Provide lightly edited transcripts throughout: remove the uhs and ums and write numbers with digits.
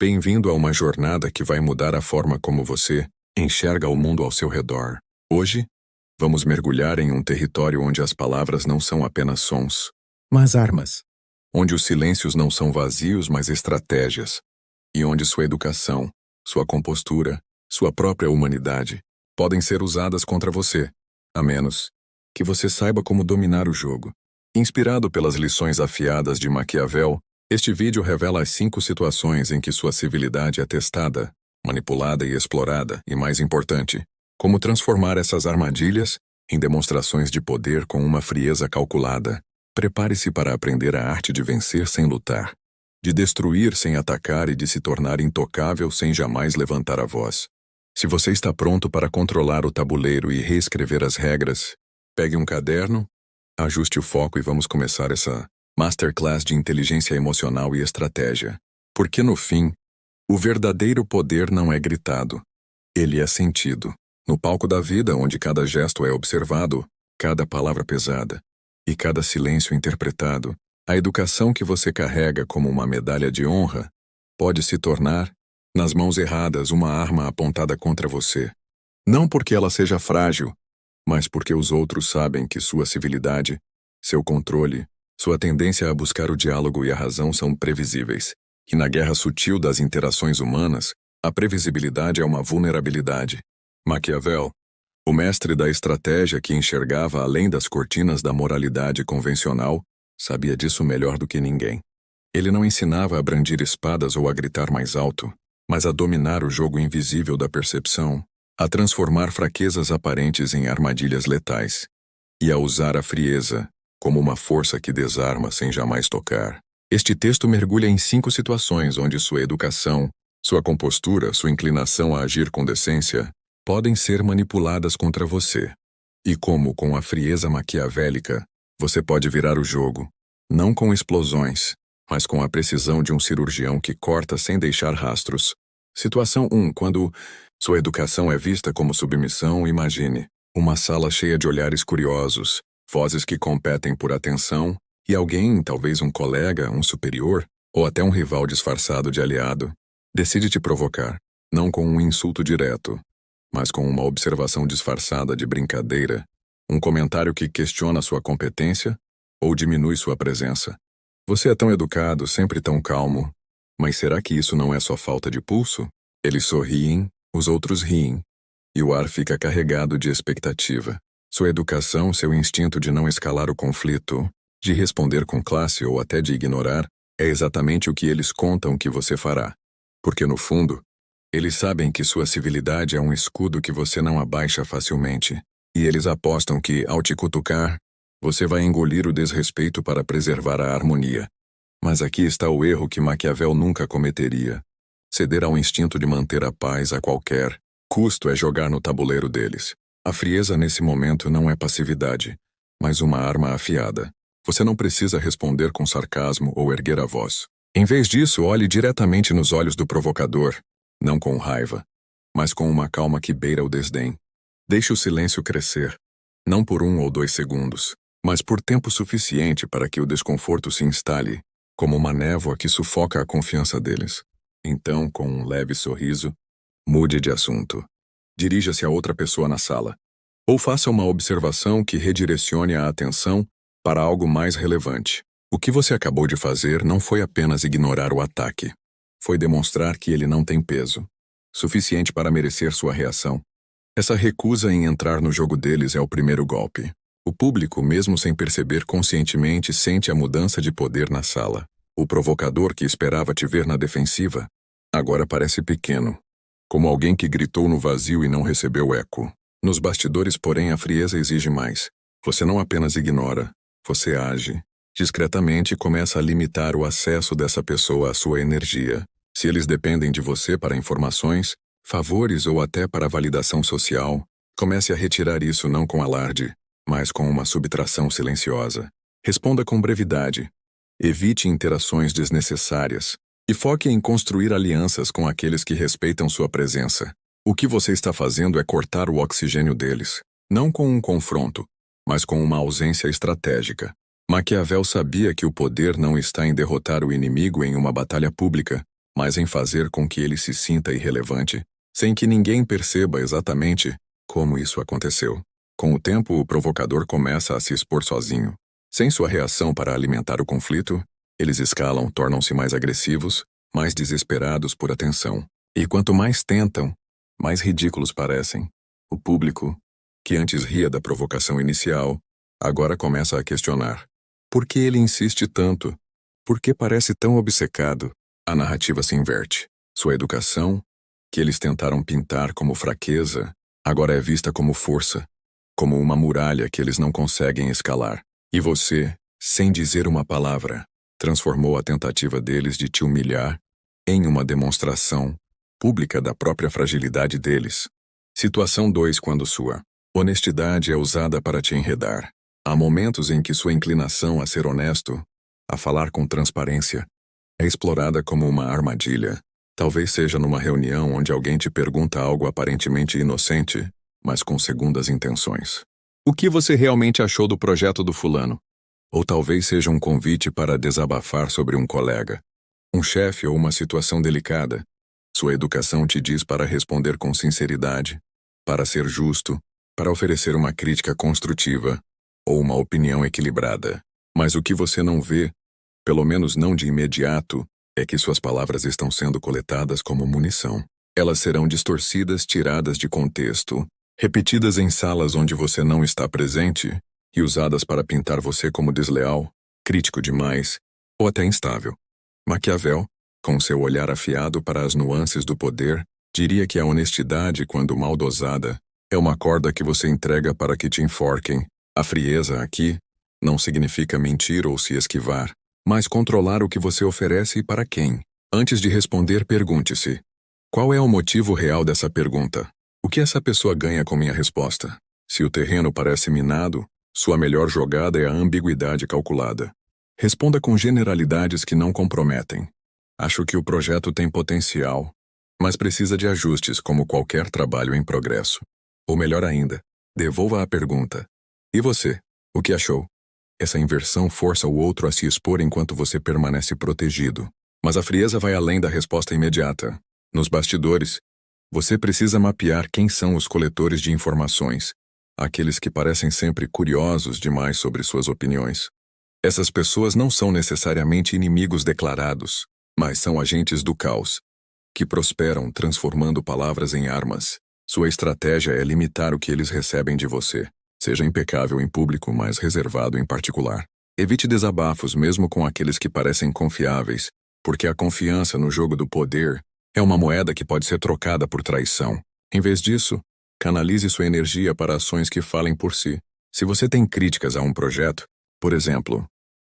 Bem-vindo a uma jornada que vai mudar a forma como você enxerga o mundo ao seu redor. Hoje, vamos mergulhar em um território onde as palavras não são apenas sons, mas armas. Onde os silêncios não são vazios, mas estratégias. E onde sua educação, sua compostura, sua própria humanidade podem ser usadas contra você, a menos que você saiba como dominar o jogo. Inspirado pelas lições afiadas de Maquiavel, este vídeo revela as 5 situações em que sua civilidade é testada, manipulada e explorada, e mais importante, como transformar essas armadilhas em demonstrações de poder com uma frieza calculada. Prepare-se para aprender a arte de vencer sem lutar, de destruir sem atacar e de se tornar intocável sem jamais levantar a voz. Se você está pronto para controlar o tabuleiro e reescrever as regras, pegue um caderno, ajuste o foco e vamos começar essa masterclass de inteligência emocional e estratégia. Porque no fim, o verdadeiro poder não é gritado. Ele é sentido. No palco da vida, onde cada gesto é observado, cada palavra pesada e cada silêncio interpretado, a educação que você carrega como uma medalha de honra pode se tornar, nas mãos erradas, uma arma apontada contra você. Não porque ela seja frágil, mas porque os outros sabem que sua civilidade, seu controle, sua tendência a buscar o diálogo e a razão são previsíveis. E na guerra sutil das interações humanas, a previsibilidade é uma vulnerabilidade. Maquiavel, o mestre da estratégia que enxergava além das cortinas da moralidade convencional, sabia disso melhor do que ninguém. Ele não ensinava a brandir espadas ou a gritar mais alto, mas a dominar o jogo invisível da percepção, a transformar fraquezas aparentes em armadilhas letais, e a usar a frieza como uma força que desarma sem jamais tocar. Este texto mergulha em 5 situações onde sua educação, sua compostura, sua inclinação a agir com decência podem ser manipuladas contra você. E como, com a frieza maquiavélica, você pode virar o jogo, não com explosões, mas com a precisão de um cirurgião que corta sem deixar rastros. Situação 1. Quando sua educação é vista como submissão, imagine uma sala cheia de olhares curiosos, vozes que competem por atenção, e alguém, talvez um colega, um superior, ou até um rival disfarçado de aliado, decide te provocar, não com um insulto direto, mas com uma observação disfarçada de brincadeira, um comentário que questiona sua competência ou diminui sua presença. Você é tão educado, sempre tão calmo, mas será que isso não é só falta de pulso? Eles sorriem, os outros riem, e o ar fica carregado de expectativa. Sua educação, seu instinto de não escalar o conflito, de responder com classe ou até de ignorar, é exatamente o que eles contam que você fará. Porque no fundo, eles sabem que sua civilidade é um escudo que você não abaixa facilmente, e eles apostam que, ao te cutucar, você vai engolir o desrespeito para preservar a harmonia. Mas aqui está o erro que Maquiavel nunca cometeria. Ceder ao instinto de manter a paz a qualquer custo é jogar no tabuleiro deles. A frieza nesse momento não é passividade, mas uma arma afiada. Você não precisa responder com sarcasmo ou erguer a voz. Em vez disso, olhe diretamente nos olhos do provocador, não com raiva, mas com uma calma que beira o desdém. Deixe o silêncio crescer, não por 1 ou 2 segundos, mas por tempo suficiente para que o desconforto se instale, como uma névoa que sufoca a confiança deles. Então, com um leve sorriso, mude de assunto. Dirija-se a outra pessoa na sala. Ou faça uma observação que redirecione a atenção para algo mais relevante. O que você acabou de fazer não foi apenas ignorar o ataque. Foi demonstrar que ele não tem peso suficiente para merecer sua reação. Essa recusa em entrar no jogo deles é o primeiro golpe. O público, mesmo sem perceber conscientemente, sente a mudança de poder na sala. O provocador que esperava te ver na defensiva, agora parece pequeno, como alguém que gritou no vazio e não recebeu eco. Nos bastidores, porém, a frieza exige mais. Você não apenas ignora, você age. Discretamente começa a limitar o acesso dessa pessoa à sua energia. Se eles dependem de você para informações, favores ou até para validação social, comece a retirar isso não com alarde, mas com uma subtração silenciosa. Responda com brevidade. Evite interações desnecessárias e foque em construir alianças com aqueles que respeitam sua presença. O que você está fazendo é cortar o oxigênio deles, não com um confronto, mas com uma ausência estratégica. Maquiavel sabia que o poder não está em derrotar o inimigo em uma batalha pública, mas em fazer com que ele se sinta irrelevante, sem que ninguém perceba exatamente como isso aconteceu. Com o tempo, o provocador começa a se expor sozinho. Sem sua reação para alimentar o conflito, eles escalam, tornam-se mais agressivos, mais desesperados por atenção. E quanto mais tentam, mais ridículos parecem. O público, que antes ria da provocação inicial, agora começa a questionar. Por que ele insiste tanto? Por que parece tão obcecado? A narrativa se inverte. Sua educação, que eles tentaram pintar como fraqueza, agora é vista como força, como uma muralha que eles não conseguem escalar. E você, sem dizer uma palavra, transformou a tentativa deles de te humilhar em uma demonstração pública da própria fragilidade deles. Situação 2. Quando sua honestidade é usada para te enredar. Há momentos em que sua inclinação a ser honesto, a falar com transparência, é explorada como uma armadilha. Talvez seja numa reunião onde alguém te pergunta algo aparentemente inocente, mas com segundas intenções. O que você realmente achou do projeto do fulano? Ou talvez seja um convite para desabafar sobre um colega, um chefe ou uma situação delicada. Sua educação te diz para responder com sinceridade, para ser justo, para oferecer uma crítica construtiva ou uma opinião equilibrada. Mas o que você não vê, pelo menos não de imediato, é que suas palavras estão sendo coletadas como munição. Elas serão distorcidas, tiradas de contexto, repetidas em salas onde você não está presente e usadas para pintar você como desleal, crítico demais ou até instável. Maquiavel, com seu olhar afiado para as nuances do poder, diria que a honestidade, quando mal dosada, é uma corda que você entrega para que te enforquem. A frieza aqui não significa mentir ou se esquivar, mas controlar o que você oferece e para quem. Antes de responder, pergunte-se: qual é o motivo real dessa pergunta? O que essa pessoa ganha com minha resposta? Se o terreno parece minado, sua melhor jogada é a ambiguidade calculada. Responda com generalidades que não comprometem. Acho que o projeto tem potencial, mas precisa de ajustes como qualquer trabalho em progresso. Ou melhor ainda, devolva a pergunta: e você? O que achou? Essa inversão força o outro a se expor enquanto você permanece protegido. Mas a frieza vai além da resposta imediata. Nos bastidores, você precisa mapear quem são os coletores de informações, aqueles que parecem sempre curiosos demais sobre suas opiniões. Essas pessoas não são necessariamente inimigos declarados, mas são agentes do caos, que prosperam transformando palavras em armas. Sua estratégia é limitar o que eles recebem de você. Seja impecável em público, mas reservado em particular. Evite desabafos mesmo com aqueles que parecem confiáveis, porque a confiança no jogo do poder é uma moeda que pode ser trocada por traição. Em vez disso, canalize sua energia para ações que falem por si. Se você tem críticas a um projeto, por exemplo,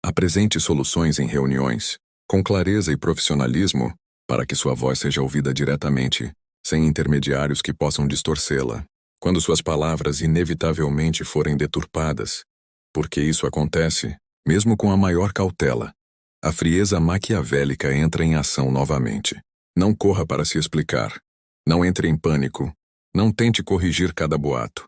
apresente soluções em reuniões, com clareza e profissionalismo, para que sua voz seja ouvida diretamente, sem intermediários que possam distorcê-la. Quando suas palavras inevitavelmente forem deturpadas, porque isso acontece, mesmo com a maior cautela, a frieza maquiavélica entra em ação novamente. Não corra para se explicar. Não entre em pânico. Não tente corrigir cada boato.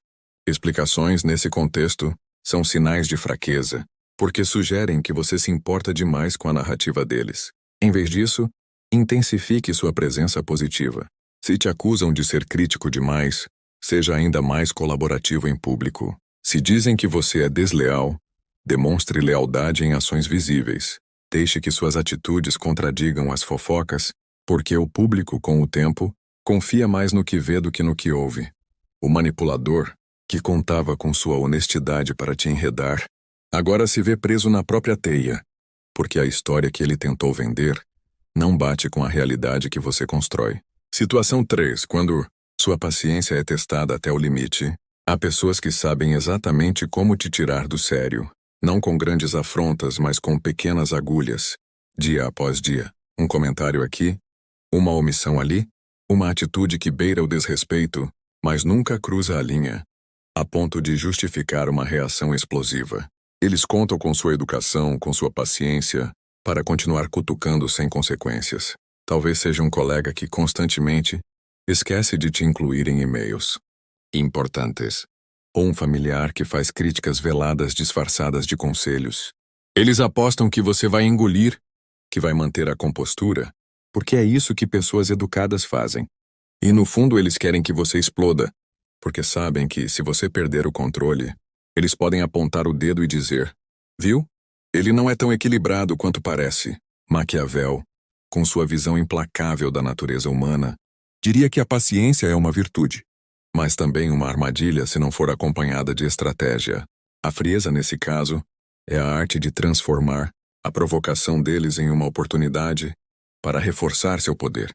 Explicações nesse contexto são sinais de fraqueza, porque sugerem que você se importa demais com a narrativa deles. Em vez disso, intensifique sua presença positiva. Se te acusam de ser crítico demais, seja ainda mais colaborativo em público. Se dizem que você é desleal, demonstre lealdade em ações visíveis. Deixe que suas atitudes contradigam as fofocas, porque o público, com o tempo, confia mais no que vê do que no que ouve. O manipulador, que contava com sua honestidade para te enredar, agora se vê preso na própria teia, porque a história que ele tentou vender não bate com a realidade que você constrói. Situação 3. Quando sua paciência é testada até o limite, há pessoas que sabem exatamente como te tirar do sério, não com grandes afrontas, mas com pequenas agulhas, dia após dia. Um comentário aqui, uma omissão ali, uma atitude que beira o desrespeito, mas nunca cruza a linha, a ponto de justificar uma reação explosiva. Eles contam com sua educação, com sua paciência, para continuar cutucando sem consequências. Talvez seja um colega que constantemente esquece de te incluir em e-mails importantes, ou um familiar que faz críticas veladas disfarçadas de conselhos. Eles apostam que você vai engolir, que vai manter a compostura, porque é isso que pessoas educadas fazem. E no fundo eles querem que você exploda, porque sabem que, se você perder o controle, eles podem apontar o dedo e dizer: viu? Ele não é tão equilibrado quanto parece. Maquiavel, com sua visão implacável da natureza humana, diria que a paciência é uma virtude, mas também uma armadilha se não for acompanhada de estratégia. A frieza, nesse caso, é a arte de transformar a provocação deles em uma oportunidade para reforçar seu poder.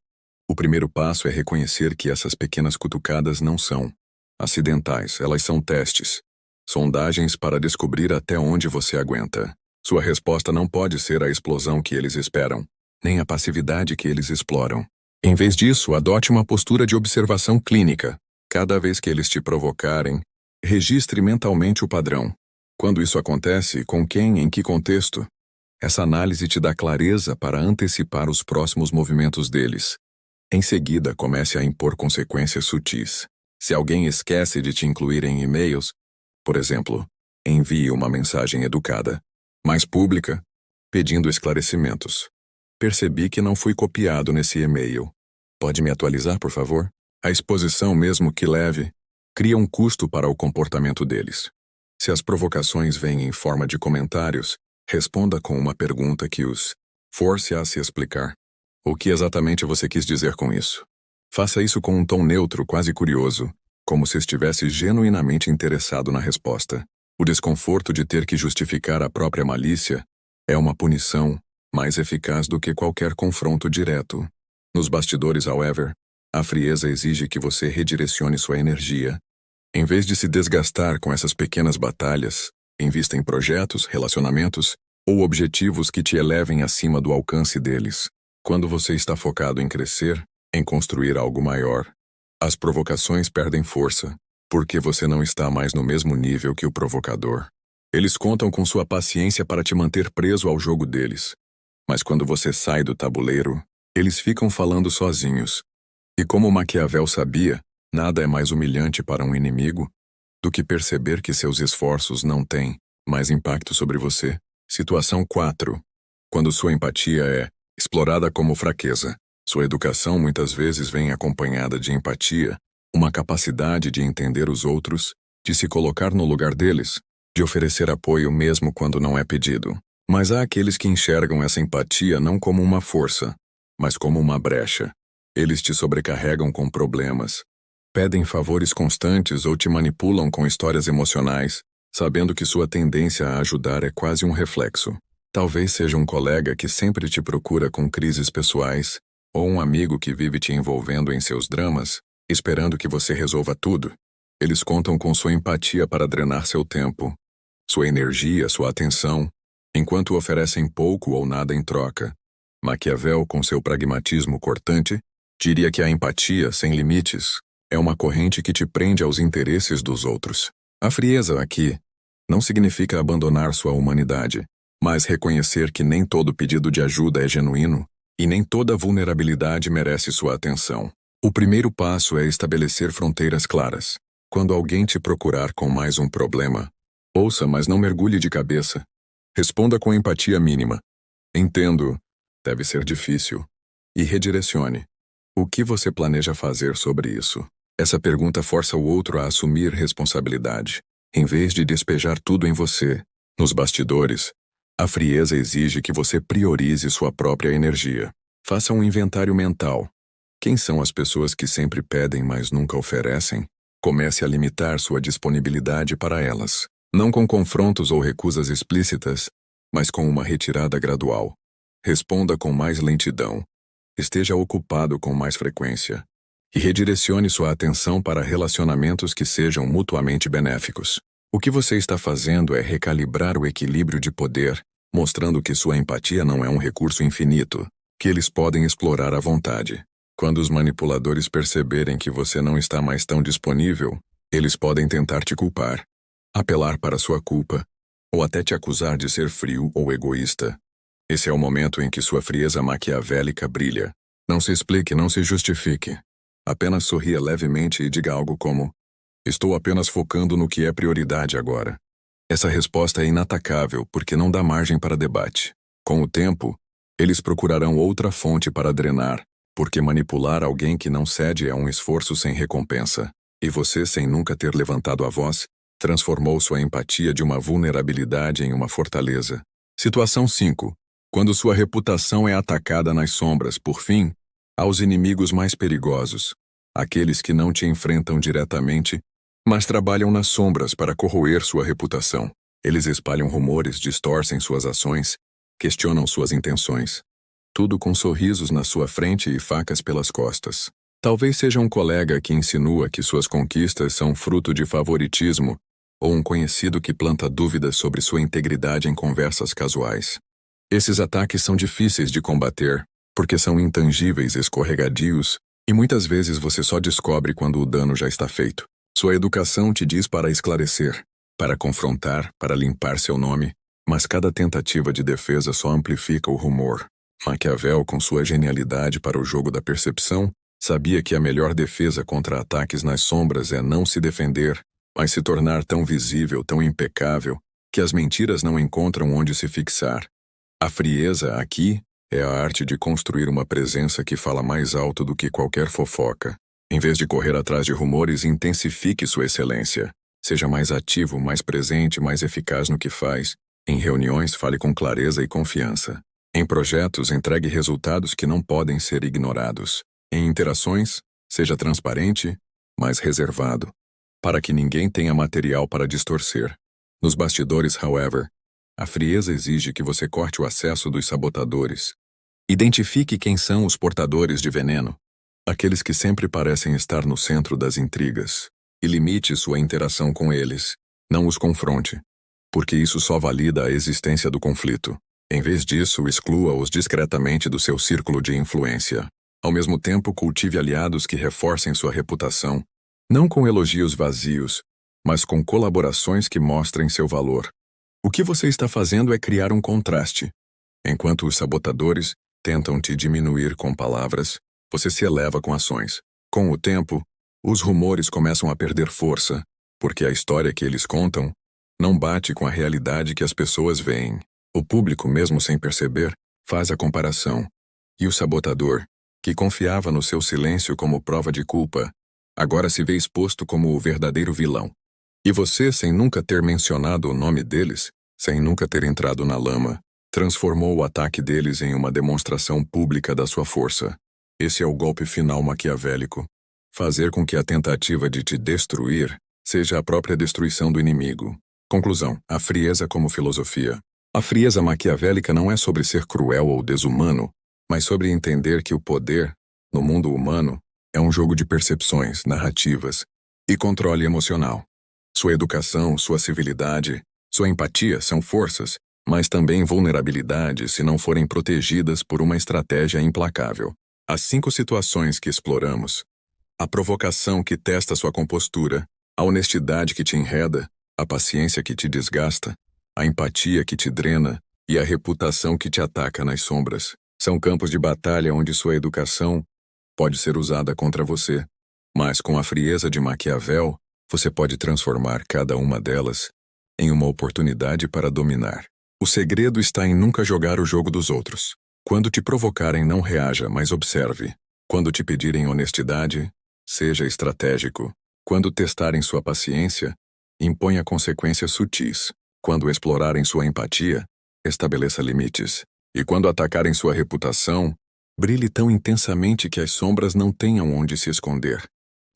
O primeiro passo é reconhecer que essas pequenas cutucadas não são acidentais, elas são testes, sondagens para descobrir até onde você aguenta. Sua resposta não pode ser a explosão que eles esperam, nem a passividade que eles exploram. Em vez disso, adote uma postura de observação clínica. Cada vez que eles te provocarem, registre mentalmente o padrão. Quando isso acontece, com quem, em que contexto? Essa análise te dá clareza para antecipar os próximos movimentos deles. Em seguida, comece a impor consequências sutis. Se alguém esquece de te incluir em e-mails, por exemplo, envie uma mensagem educada, mais pública, pedindo esclarecimentos. Percebi que não fui copiado nesse e-mail. Pode me atualizar, por favor? A exposição, mesmo que leve, cria um custo para o comportamento deles. Se as provocações vêm em forma de comentários, responda com uma pergunta que os force a se explicar. O que exatamente você quis dizer com isso? Faça isso com um tom neutro, quase curioso, como se estivesse genuinamente interessado na resposta. O desconforto de ter que justificar a própria malícia é uma punição mais eficaz do que qualquer confronto direto. Nos bastidores, however, a frieza exige que você redirecione sua energia. Em vez de se desgastar com essas pequenas batalhas, invista em projetos, relacionamentos ou objetivos que te elevem acima do alcance deles. Quando você está focado em crescer, em construir algo maior, as provocações perdem força, porque você não está mais no mesmo nível que o provocador. Eles contam com sua paciência para te manter preso ao jogo deles. Mas quando você sai do tabuleiro, eles ficam falando sozinhos. E como Maquiavel sabia, nada é mais humilhante para um inimigo do que perceber que seus esforços não têm mais impacto sobre você. Situação 4. Quando sua empatia é explorada como fraqueza. Sua educação muitas vezes vem acompanhada de empatia, uma capacidade de entender os outros, de se colocar no lugar deles, de oferecer apoio mesmo quando não é pedido. Mas há aqueles que enxergam essa empatia não como uma força, mas como uma brecha. Eles te sobrecarregam com problemas, pedem favores constantes ou te manipulam com histórias emocionais, sabendo que sua tendência a ajudar é quase um reflexo. Talvez seja um colega que sempre te procura com crises pessoais, ou um amigo que vive te envolvendo em seus dramas, esperando que você resolva tudo. Eles contam com sua empatia para drenar seu tempo, sua energia, sua atenção, enquanto oferecem pouco ou nada em troca. Maquiavel, com seu pragmatismo cortante, diria que a empatia, sem limites, é uma corrente que te prende aos interesses dos outros. A frieza aqui não significa abandonar sua humanidade, mas reconhecer que nem todo pedido de ajuda é genuíno e nem toda vulnerabilidade merece sua atenção. O primeiro passo é estabelecer fronteiras claras. Quando alguém te procurar com mais um problema, ouça, mas não mergulhe de cabeça. Responda com empatia mínima. Entendo, deve ser difícil. E redirecione. O que você planeja fazer sobre isso? Essa pergunta força o outro a assumir responsabilidade, em vez de despejar tudo em você. Nos bastidores, a frieza exige que você priorize sua própria energia. Faça um inventário mental. Quem são as pessoas que sempre pedem, mas nunca oferecem? Comece a limitar sua disponibilidade para elas. Não com confrontos ou recusas explícitas, mas com uma retirada gradual. Responda com mais lentidão. Esteja ocupado com mais frequência. E redirecione sua atenção para relacionamentos que sejam mutuamente benéficos. O que você está fazendo é recalibrar o equilíbrio de poder, mostrando que sua empatia não é um recurso infinito, que eles podem explorar à vontade. Quando os manipuladores perceberem que você não está mais tão disponível, eles podem tentar te culpar, apelar para sua culpa, ou até te acusar de ser frio ou egoísta. Esse é o momento em que sua frieza maquiavélica brilha. Não se explique, não se justifique. Apenas sorria levemente e diga algo como: estou apenas focando no que é prioridade agora. Essa resposta é inatacável porque não dá margem para debate. Com o tempo, Eles procurarão outra fonte para drenar, porque manipular alguém que não cede é um esforço sem recompensa. E você, sem nunca ter levantado a voz, transformou sua empatia de uma vulnerabilidade em uma fortaleza. Situação 5. Quando sua reputação é atacada nas sombras, por fim, aos inimigos mais perigosos, aqueles que não te enfrentam diretamente, mas trabalham nas sombras para corroer sua reputação. Eles espalham rumores, distorcem suas ações, questionam suas intenções. Tudo com sorrisos na sua frente e facas pelas costas. Talvez seja um colega que insinua que suas conquistas são fruto de favoritismo, ou um conhecido que planta dúvidas sobre sua integridade em conversas casuais. Esses ataques são difíceis de combater, porque são intangíveis, escorregadios, e muitas vezes você só descobre quando o dano já está feito. Sua educação te diz para esclarecer, para confrontar, para limpar seu nome, mas cada tentativa de defesa só amplifica o rumor. Maquiavel, com sua genialidade para o jogo da percepção, sabia que a melhor defesa contra ataques nas sombras é não se defender, mas se tornar tão visível, tão impecável, que as mentiras não encontram onde se fixar. A frieza, aqui, é a arte de construir uma presença que fala mais alto do que qualquer fofoca. Em vez de correr atrás de rumores, intensifique sua excelência. Seja mais ativo, mais presente, mais eficaz no que faz. Em reuniões, fale com clareza e confiança. Em projetos, entregue resultados que não podem ser ignorados. Em interações, seja transparente, mas reservado, para que ninguém tenha material para distorcer. Nos bastidores, however, a frieza exige que você corte o acesso dos sabotadores. Identifique quem são os portadores de veneno, aqueles que sempre parecem estar no centro das intrigas, e limite sua interação com eles. Não os confronte, porque isso só valida a existência do conflito. Em vez disso, exclua-os discretamente do seu círculo de influência. Ao mesmo tempo, cultive aliados que reforcem sua reputação, não com elogios vazios, mas com colaborações que mostrem seu valor. O que você está fazendo é criar um contraste. Enquanto os sabotadores tentam te diminuir com palavras, você se eleva com ações. Com o tempo, os rumores começam a perder força, porque a história que eles contam não bate com a realidade que as pessoas veem. O público, mesmo sem perceber, faz a comparação. E o sabotador, que confiava no seu silêncio como prova de culpa, agora se vê exposto como o verdadeiro vilão. E você, sem nunca ter mencionado o nome deles, sem nunca ter entrado na lama, transformou o ataque deles em uma demonstração pública da sua força. Esse é o golpe final maquiavélico. Fazer com que a tentativa de te destruir seja a própria destruição do inimigo. Conclusão: a frieza como filosofia. A frieza maquiavélica não é sobre ser cruel ou desumano, mas sobre entender que o poder, no mundo humano, é um jogo de percepções, narrativas e controle emocional. Sua educação, sua civilidade, sua empatia são forças, mas também vulnerabilidade se não forem protegidas por uma estratégia implacável. As 5 situações que exploramos: a provocação que testa sua compostura, a honestidade que te enreda, a paciência que te desgasta, a empatia que te drena e a reputação que te ataca nas sombras, são campos de batalha onde sua educação pode ser usada contra você, mas com a frieza de Maquiavel, você pode transformar cada uma delas em uma oportunidade para dominar. O segredo está em nunca jogar o jogo dos outros. Quando te provocarem, não reaja, mas observe. Quando te pedirem honestidade, seja estratégico. Quando testarem sua paciência, imponha consequências sutis. Quando explorarem sua empatia, estabeleça limites. E quando atacarem sua reputação, brilhe tão intensamente que as sombras não tenham onde se esconder.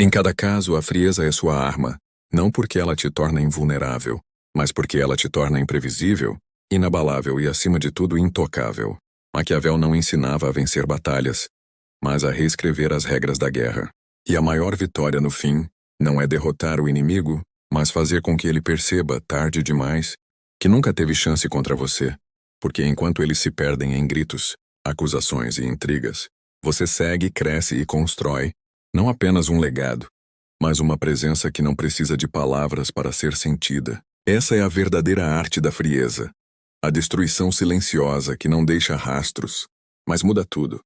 Em cada caso, a frieza é sua arma, não porque ela te torna invulnerável, mas porque ela te torna imprevisível, inabalável e, acima de tudo, intocável. Maquiavel não ensinava a vencer batalhas, mas a reescrever as regras da guerra. E a maior vitória no fim não é derrotar o inimigo, mas fazer com que ele perceba, tarde demais, que nunca teve chance contra você, porque enquanto eles se perdem em gritos, acusações e intrigas, você segue, cresce e constrói, não apenas um legado, mas uma presença que não precisa de palavras para ser sentida. Essa é a verdadeira arte da frieza. A destruição silenciosa que não deixa rastros, mas muda tudo.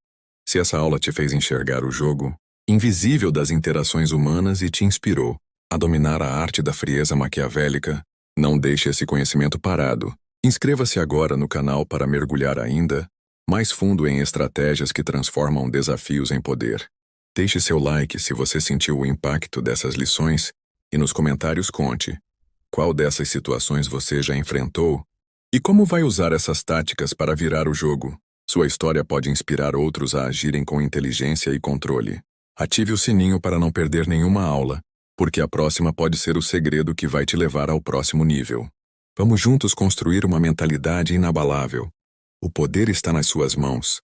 Se essa aula te fez enxergar o jogo invisível das interações humanas e te inspirou a dominar a arte da frieza maquiavélica, não deixe esse conhecimento parado. Inscreva-se agora no canal para mergulhar ainda mais fundo em estratégias que transformam desafios em poder. Deixe seu like se você sentiu o impacto dessas lições e nos comentários conte qual dessas situações você já enfrentou e como vai usar essas táticas para virar o jogo. Sua história pode inspirar outros a agirem com inteligência e controle. Ative o sininho para não perder nenhuma aula, porque a próxima pode ser o segredo que vai te levar ao próximo nível. Vamos juntos construir uma mentalidade inabalável. O poder está nas suas mãos.